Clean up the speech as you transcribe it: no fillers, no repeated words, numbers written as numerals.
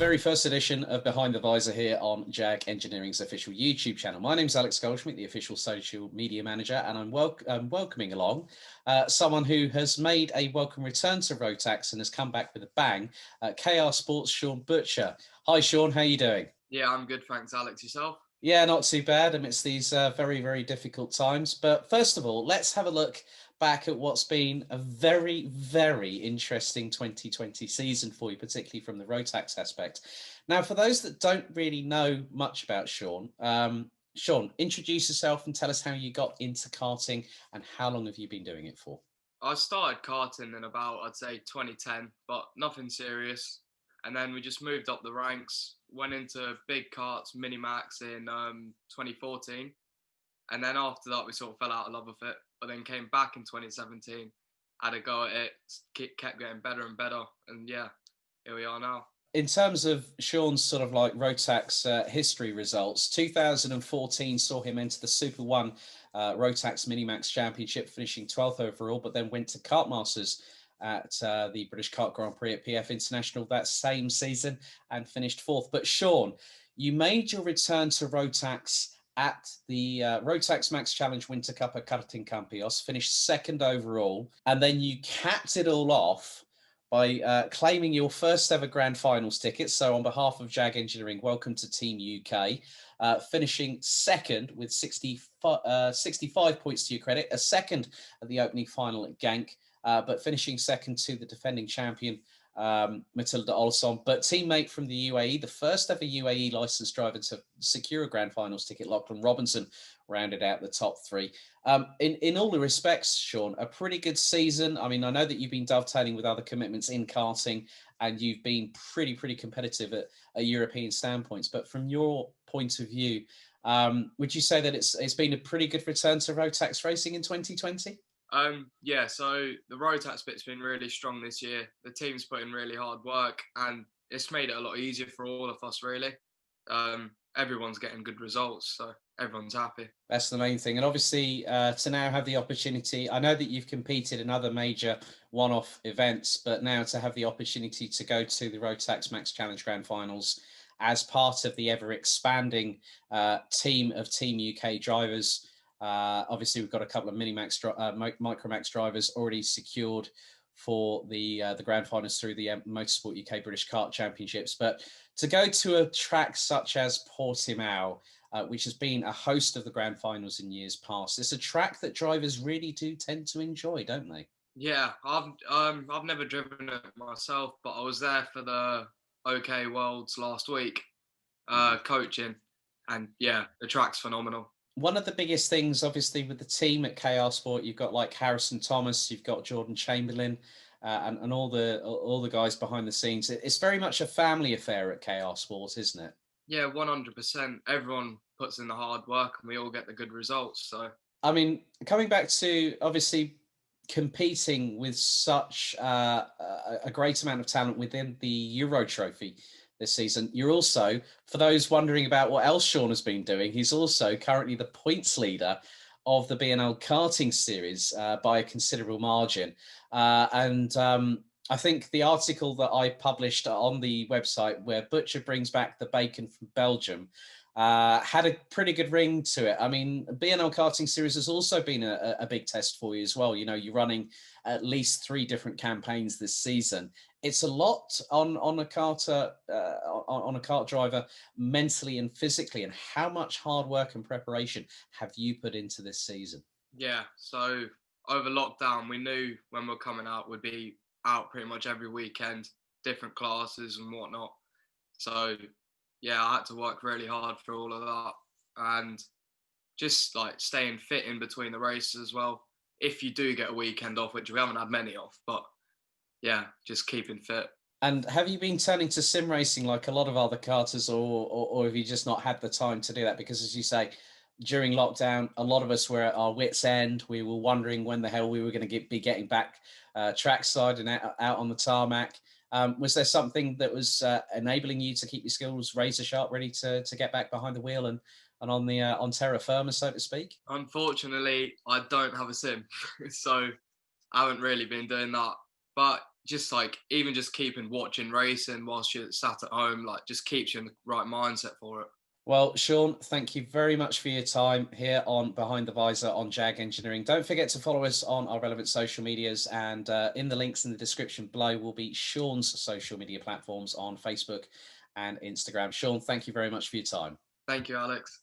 very first edition of Behind the Visor here on Jag Engineering's official YouTube channel. My name's Alex Goldschmidt, the official social media manager, and I'm welcoming along someone who has made a welcome return to Rotax and has come back with a bang, KR Sports' Sean Butcher. Hi, Sean, how are you doing? Yeah, I'm good, thanks, Alex. Yourself? Yeah, not too bad amidst these very, very difficult times. But first of all, let's have a look back at what's been a very, very interesting 2020 season for you, particularly from the Rotax aspect. Now, for those that don't really know much about Sean, Sean, introduce yourself and tell us how you got into karting and how long have you been doing it for? I started karting in about, I'd say, 2010, but nothing serious. And then we just moved up the ranks, went into big karts, mini max in 2014. And then after that, we sort of fell out of love with it, but then came back in 2017, had a go at it, kept getting better and better. And yeah, here we are now. In terms of Sean's sort of like Rotax history results, 2014 saw him enter the Super One Rotax Minimax Championship, finishing 12th overall, but then went to Kart Masters at the British Kart Grand Prix at PF International that same season and finished fourth. But Sean, you made your return to Rotax at the Rotax Max Challenge Winter Cup at Karting Campios, finished second overall, and then you capped it all off by claiming your first ever grand finals ticket. So on behalf of Jag Engineering, welcome to Team UK. Finishing second with 65 points to your credit, a second at the opening final at Genk, but finishing second to the defending champion, Matilda Olson, but teammate from the UAE, the first ever UAE licensed driver to secure a grand finals ticket, Lachlan Robinson, rounded out the top three. In all the respects, Sean, a pretty good season. I mean, I know that you've been dovetailing with other commitments in karting and you've been pretty competitive at European standpoints, but from your point of view, would you say that it's been a pretty good return to Rotax racing in 2020? Yeah, so the Rotax bit's been really strong this year. The team's put in really hard work, and it's made it a lot easier for all of us, really. Everyone's getting good results, so everyone's happy. That's the main thing. And obviously, to now have the opportunity, I know that you've competed in other major one-off events, but now to have the opportunity to go to the Rotax Max Challenge Grand Finals as part of the ever-expanding team of Team UK drivers. Obviously, we've got a couple of Micromax drivers already secured for the grand finals through the Motorsport UK British Kart Championships. But to go to a track such as Portimao, which has been a host of the grand finals in years past, it's a track that drivers really do tend to enjoy, don't they? Yeah, I've never driven it myself, but I was there for the OK Worlds last week, coaching, and yeah, the track's phenomenal. One of the biggest things, obviously, with the team at KR Sport, you've got like Harrison Thomas, you've got Jordan Chamberlain, and all the guys behind the scenes. It's very much a family affair at KR Sport, isn't it? Yeah, 100%. Everyone puts in the hard work, and we all get the good results. So I mean, coming back to obviously competing with such a great amount of talent within the Euro Trophy this season, you're also, for those wondering about what else Sean has been doing, he's also currently the points leader of the B&L karting series by a considerable margin. I think the article that I published on the website where Butcher brings back the bacon from Belgium had a pretty good ring to it. I mean, B&L karting series has also been a big test for you as well. You know, you're running at least 3 different campaigns this season. It's a lot on a karter, on a kart driver, mentally and physically. And how much hard work and preparation have you put into this season? yeah, so over lockdown, we knew when we're coming out, we'd be out pretty much every weekend, different classes and whatnot. So yeah, I had to work really hard for all of that, and just like staying fit in between the races as well. If you do get a weekend off, which we haven't had many of, but yeah, just keeping fit. And have you been turning to sim racing like a lot of other karters, or have you just not had the time to do that? Because as you say, during lockdown, a lot of us were at our wits' end. We were wondering when the hell we were going to be getting back trackside and out on the tarmac. Was there something that was enabling you to keep your skills razor sharp, ready to get back behind the wheel and on the on terra firma, so to speak? Unfortunately, I don't have a sim, so I haven't really been doing that. But just like even just keeping watching racing whilst you're sat at home, like just keeps you in the right mindset for it. Well, Sean, thank you very much for your time here on Behind the Visor on Jag Engineering. Don't forget to follow us on our relevant social medias, and in the links in the description below will be Sean's social media platforms on Facebook and Instagram. Sean, thank you very much for your time. Thank you, Alex.